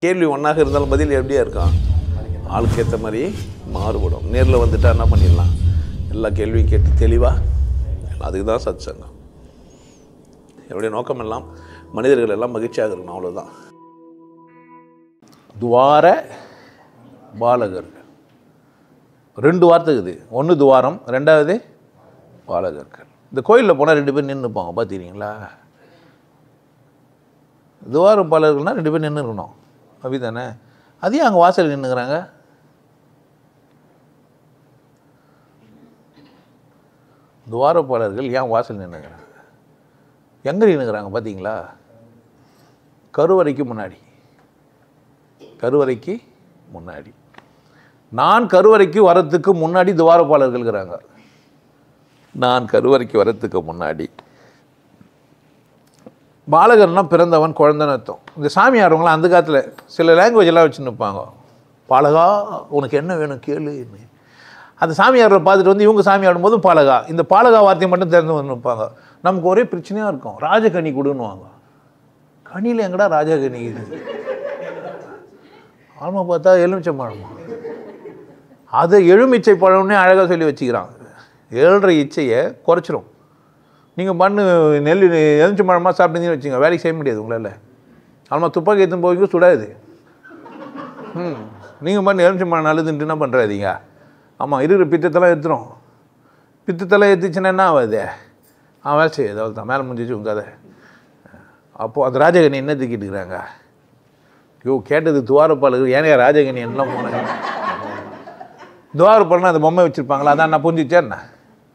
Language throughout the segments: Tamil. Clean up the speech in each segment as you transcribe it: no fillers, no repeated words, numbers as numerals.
கேள்வி ஒன்றாக இருந்தாலும் பதில் எப்படியா இருக்கும்? ஆளுக்கு ஏற்ற மாதிரி மாறுபடும். நேரில் வந்துட்டா என்ன பண்ணிடலாம்? எல்லா கேள்வியும் கேட்டு தெளிவாக, அதுக்கு தான் சத் சங்கம். என்னுடைய நோக்கம் எல்லாம் மனிதர்கள் எல்லாம் மகிழ்ச்சியாக இருக்கணும், அவ்வளோதான். துவார பாலகர்கள் 2 வார்த்தை இருக்குது. ஒன்று துவாரம், 2வது பாலகர்கள். இந்த கோயிலில் போனால் 2 பேர் நின்றுப்பாங்க, பார்த்துக்கிறீங்களா? துவார பாலகர்கள்னால் 2 பேர் நின்று இருக்கணும், அப்படி தானே? அதையும் அங்கே வாசல் நின்றுக்கிறாங்க. துவாரப்பாளர்கள் ஏன் வாசல் நின்றுக்கிறாங்க? எங்கே நின்றுக்கிறாங்க பார்த்தீங்களா? கருவறைக்கு முன்னாடி. கருவறைக்கு முன்னாடி. நான் கருவறைக்கு வரத்துக்கு முன்னாடி துவாரப்பாளர்கள்ங்கிறாங்க. நான் கருவறைக்கு வரத்துக்கு முன்னாடி. பாலகர்னால் பிறந்தவன், குழந்தைன்னு அர்த்தம். இந்த சாமி ஆடுறவங்களாம் அந்த காலத்தில் சில லாங்குவேஜ் எல்லாம் வச்சு நிற்பாங்க. பாலகா உனக்கு என்ன வேணும் கேளு. அந்த சாமியாரை பார்த்துட்டு வந்து இவங்க சாமி ஆடும்போதும் பாலகா, இந்த பாலகா வார்த்தையை மட்டும் திறந்து வந்து நிற்பாங்க. நமக்கு ஒரே பிரச்சனையாக இருக்கும். ராஜகனி கொடுன்னுவாங்க. கனியில் எங்கடா ராஜகனி இது? ஆமா பார்த்தா எலுமிச்சை பழமா. அதை எலுமிச்சை பழம்னே அழகாக சொல்லி வச்சுக்கிறாங்க. 7.5 இச்சையை குறைச்சிரும். நீங்கள் பண்ணு நெல் எலுமிச்சை பழமாக சாப்பிட்டீங்கன்னு வச்சுங்க, வேலைக்கு செய்ய முடியாது உங்களால். ஆமாம், துப்பாக்கி எடுத்துன்னு போவீங்க, சுடாது. நீங்கள் பண்ணு எலுமிச்சை பழம் நல்லதுன்ட்டு என்ன பண்ணுறாதீங்க. ஆமாம், இருக்கிற பித்தத்தெல்லாம் எடுத்துரும். பித்தத்தெல்லாம் எடுத்துச்சுன்னா என்ன ஆகாது? வேலை செய்யாது, அவ்வளோ தான், மேலே முடிஞ்சிச்சு உங்க கதை. அப்போது அந்த ராஜகனி என்ன தூக்கிட்டுக்கிறாங்க? ஐயோ, கேட்டது துவாரப்பாளர்கள், ஏனையா ராஜகனி என்னெல்லாம் போனாங்க? துவாரப்பாளர்னா அந்த பொம்மை வச்சுருப்பாங்களா, அதான் நான் புரிஞ்சிச்சேன் என்ன?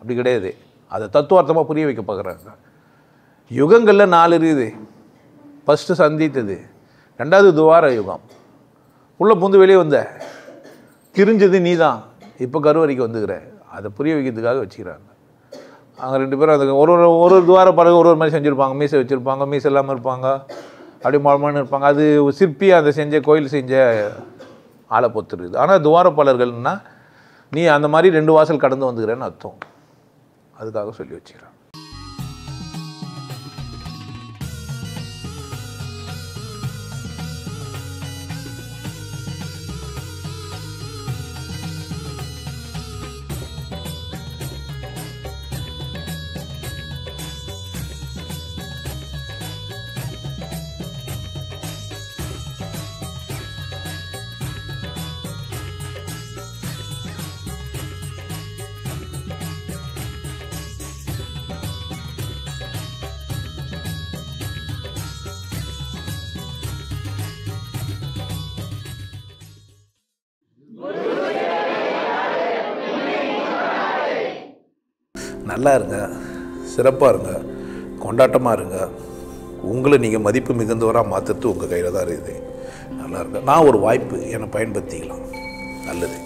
அப்படி கிடையாது. அதை தத்துவார்த்தமாக புரிய வைக்க பார்க்குறாங்க. யுகங்களில் 4 இருக்குது. ஃபஸ்ட்டு சந்தித்தது, 2வது துவார யுகம். உள்ளே புந்து வெளியே வந்த திரிஞ்சது நீ தான். இப்போ கருவறைக்கு வந்துக்கிற, அதை புரிய வைக்கிறதுக்காக வச்சுக்கிறாங்க. அவங்க 2 பேரும் அதுக்கு ஒரு துவார பழகு ஒரு மாதிரி செஞ்சுருப்பாங்க. மீசை வச்சுருப்பாங்க, மீசை இல்லாமல் இருப்பாங்க, அப்படி மொழமானு இருப்பாங்க. அது சிற்பி அதை செஞ்ச கோயில் செஞ்ச ஆளை பொறுத்துருக்குது. ஆனால் துவாரப்பாளர்கள்னால் நீ அந்த மாதிரி 2 வாசல் கடந்து வந்துக்கிறேன்னு அர்த்தம். அதுக்காக சொல்லி வச்சுக்கிறாங்க. நல்லா இருங்க, சிறப்பாக இருங்க, கொண்டாட்டமாக இருங்க. உங்களை நீங்கள் மதிப்பு மிகுந்தவராக மாற்றுறது உங்கள் கையில் தான் இருக்குது. நல்லா இருங்க. நான் ஒரு வாய்ப்பு என்னை பயன்படுத்திக்கலாம். நல்லது.